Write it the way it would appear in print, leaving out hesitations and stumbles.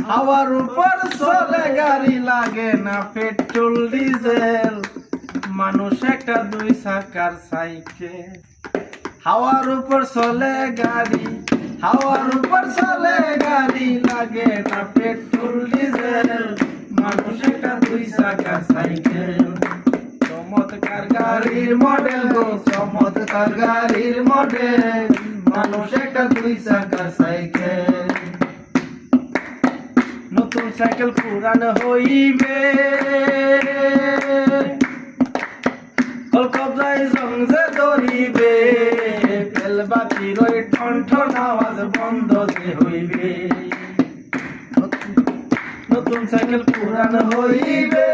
হাওয়ার উপর চলে গাড়ি, লাগে না পেট্রোল ডিজেল, মানুষ একটা দুই চাকার সাইকেল। হাওয়ার উপর চলে গাড়ি, হাওয়ার উপর চলে গাড়ি, লাগে না পেট্রোল ডিজেল, মানুষ একটা দুই চাকার সাইকেল। চমৎকার গাড়ির মডেল গো, চমৎকার গাড়ির মডেল, মানুষ একটা দুই চাকার সাইকেল। নতুন সাইকেল পুরান হইবে, কলকবজায় জংজে ধরিবে, বেলবাতির ওই ঠনঠন আওয়াজ বন্ধ যে হইবে। নতুন সাইকেল পুরান হইবে,